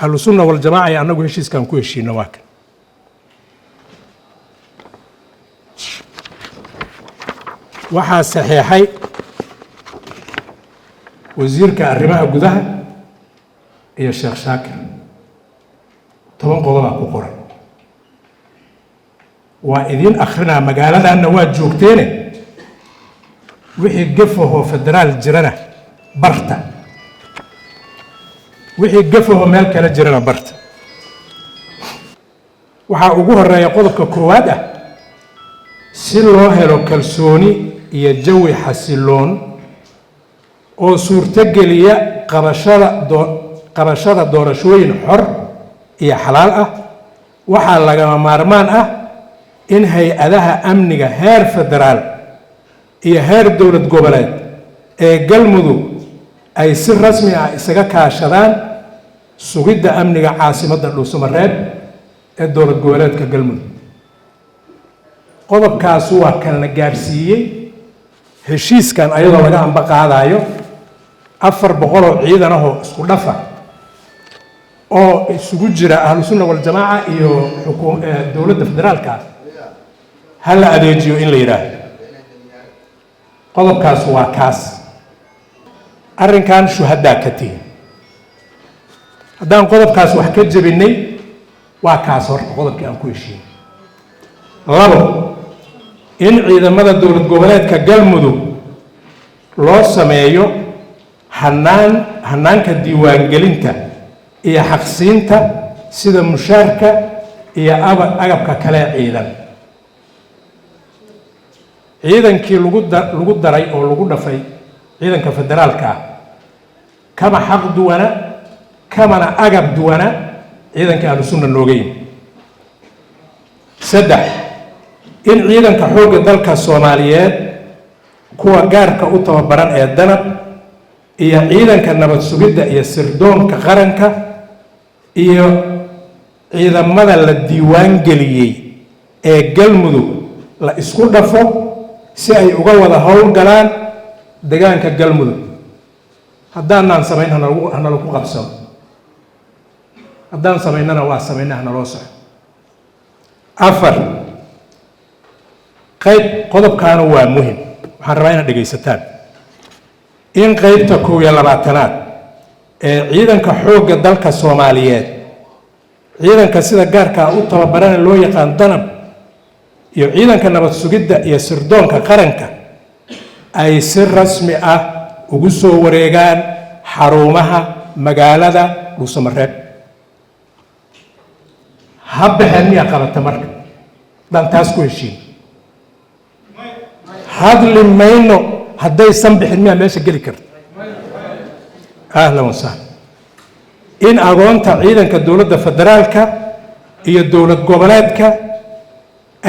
أهل السنة والجماعة أنه هشيس كان كوي شيء نواك waxaa saxiixay wasiirka arrimaha gudaha iyo Sheekh Shaakir 10 qodob ku qoran waa idin akhrina magaaladaana waa joogteene wixii gafaho federaal jirana barta wixii gafaho meel kale jirana barta waxa ugu horeeya qodobka koowaad ah si loo helo kalsooni iyo jawi xasiloon oo suurtageliya qabashada doorashooyin xor iyo xalaal ah waxa laga maarmaan ah in hay'adaha amniga heer federaal iyo heer dowlad goboleed ee galmudug ay si rasmi ah isaga kaashadaan sugidda amniga caasimadda Dhuusamareeb ee dowlad goboleedka galmudug qodobkaas waa kan la gaarsiiyay heshiiskan ayadoo laga amba qaadayo 400 ciidan ah oo isku dhafa oo isugu jira ahlu sunna wal jamaa iyo dowladda federaalka hal adeejiyo in la yiraahdo qodobkaas waa kaas arrinkan shuhada ka tiin haddaan qodobkaas wax ka jabinay waa kaas horta qodobkii aan ku heshiiyay labo in ciidamada dowlad goboleedka galmudug loo sameeyo hanaanka diiwaangelinta iyo xaqsiinta sida mushaarka iyo agabka kale ciidan ciidankii lagu daray oo lagu dhafay ciidanka federaalka kama xaq duwana kamana agab duwana ciidanka ahlu sunna noogeyn saddex in ciidanka xoogga dalka Soomaaliyeed kuwa gaarka u tababaran ee danab iyo ciidanka nabad sugidda iyo sirdoonka qaranka iyo ciidamada la diiwaan geliyay ee galmudug la isku dhafo si ay uga wada howlgalaan deegaanka galmudug haddaan samayn hana lagu qabsado haddaan samaynana waa samaynaa hana loo saxo afar qayb qodobkaana waa muhiim waxaan rabaa inaad dhegaysataan in qaybta 22aad ee ciidanka xoogga dalka Soomaaliyeed ciidanka sida gaarka u tababaran loo yaqaan danab iyo ciidanka nabad sugidda iyo sirdoonka qaranka ay si rasmi ah ugu soo wareegaan xarumaha magaalada Dhuusamareeb habbahan ya qabata marka dan taas ku heshiin hadli mayno hadday sanbixin miya meesha geli karto ahlan wa sahlan in agoonta ciidanka dowladda federaalka iyo dowlad goboleedka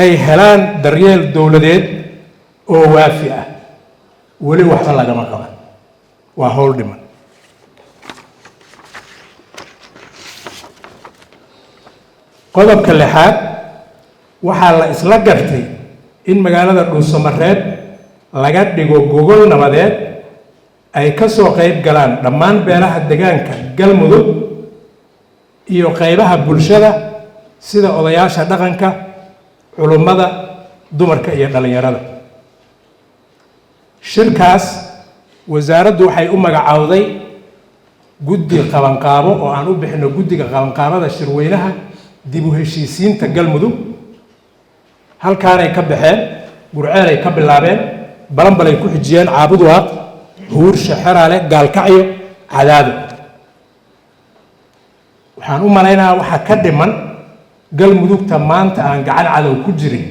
ay helaan daryeel dowladeed oo waafi ah wali waxba lagama qaban waa howl dhiman qodobka lixaad waxaa la isla gartay in magaalada Dhuusamareeb laga dhigo gogol nabadeed ay ka soo qayb galaan dhammaan beelaha deegaanka galmudug iyo qaybaha bulshada sida odayaasha dhaqanka culimada dumarka iyo dhalinyarada shirkaas wasaaraddu waxay u magacaawday guddi qabanqaabo oo aan u bixino guddiga qabanqaabada shirweynaha dib u heshiisiinta galmudug halkaanay ka baxeen gurceel ay ka bilaabeen balanbal ay ku xijiyeen caabud waaq huur shaxaraale gaalkacyo cadaado waxaan u malaynayaa waxa ka dhiman galmudugta maanta aan gacan cadow ku jirin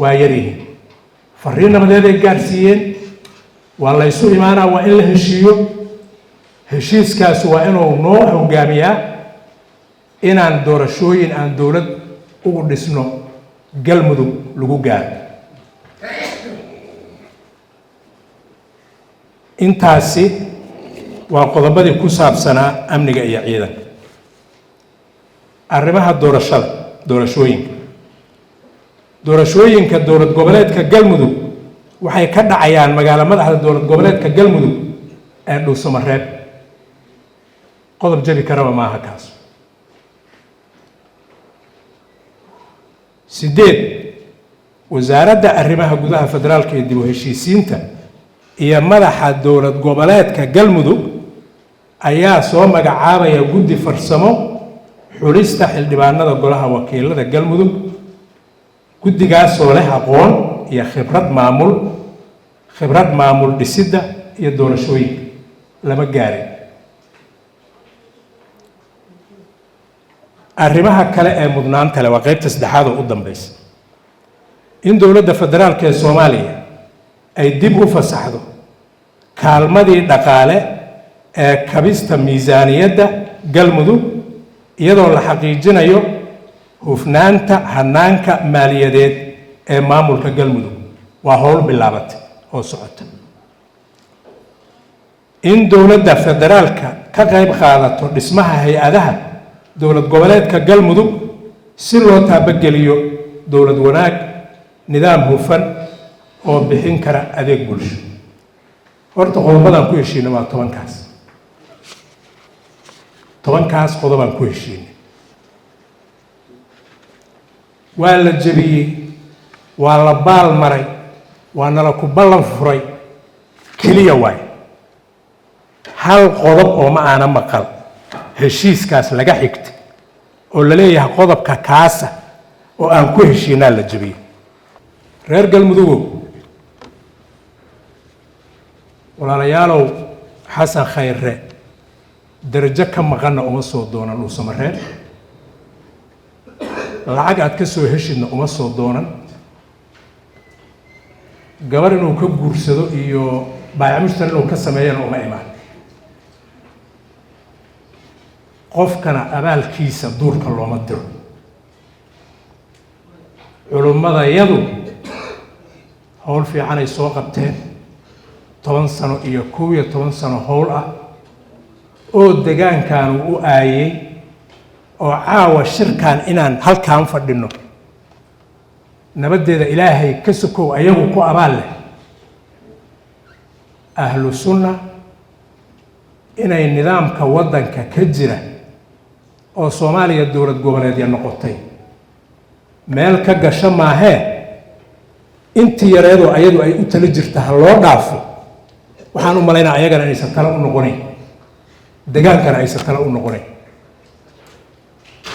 waa yaryihiin fariin nabadeed ay gaarsiiyeen waa la isu imaanaa waa in la heshiiyo heshiiskaas waa inuu noo hogaamiyaa inaan doorashooyin aan dowlad ugu dhisno galmudug lagu gaaro intaasi waa qodobadii ku saabsanaa amniga iyo ciidanka arrimaha doorashooyinka dowlad goboleedka galmudug waxay ka dhacayaan magaalo madaxda dowlad goboleedka galmudug ee Dhuusamareeb qodob jabi karaba maaha kaas. 8 wasaaradda arrimaha gudaha federaalka ee dib u heshiisiinta iyo madaxa dowlad goboleedka Galmudug ayaa soo magacaabaya guddi farsamo xulista xildhibaanada golaha wakiilada Galmudug. guddigaas oo leh aqoon iyo khibrad maamul dhisidda iyo doorashooyinka lama gaarin. arrimaha kale ee mudnaanta leh waa qaybta saddexaad oo u dambaysa in dowladda federaalka ee Soomaaliya ay dib u fasaxdo kaalmadii dhaqaale ee kabista miisaaniyadda Galmudug iyadoo la xaqiijinayo hufnaanta hanaanka maaliyadeed ee maamulka Galmudug. waa howl bilaabatay oo socota. in dowladda federaalka ka qayb qaadato dhismaha hay-adaha dowlad goboleedka Galmudug si loo taabageliyo dowlad wanaag, nidaam hufan oo bixin kara adeeg bulsho. horta qodobadan ku heshiinay waa 10kaas qodobaan ku heshiinay. waa la jabiyey, waa la baal maray, waa nala ku ballan furay keliya waay hal qodob oo ma aana maqal heshiiskaas laga xigtay oo la leeyahay qodobka kaasa oo aan ku heshiinaa la jabiyey. reer Galmudugow, walaalayaalow, xasan khayre darajo ka maqanna uma soo doonan Dhuusamareeb, lacag aad ka soo heshidna uma soo doonan, gabar inuu ka guursado iyo baayac mushtar inuu ka sameeyana uma imaan. qofkana abaalkiisa duurka looma diro. culummadayadu howl fiican ay soo qabteen 10 sano iyo 11 sano howl ah oo deegaankan u aayay oo caawa shirkan inaan halkaan fadhino nabadeeda ilaahay ka sokow ayagu ku abaal leh. ahlu sunna inay nidaamka wadanka ka jira oo Soomaaliya dowlad goboleedya noqotay meel ka gasho maahee intii yareedo ayadu ay u tala jirta ha loo dhaafo. waxaan u malaynaa ayagana inaysan tala u noqonayn, degaankana aysan tala u noqonayn.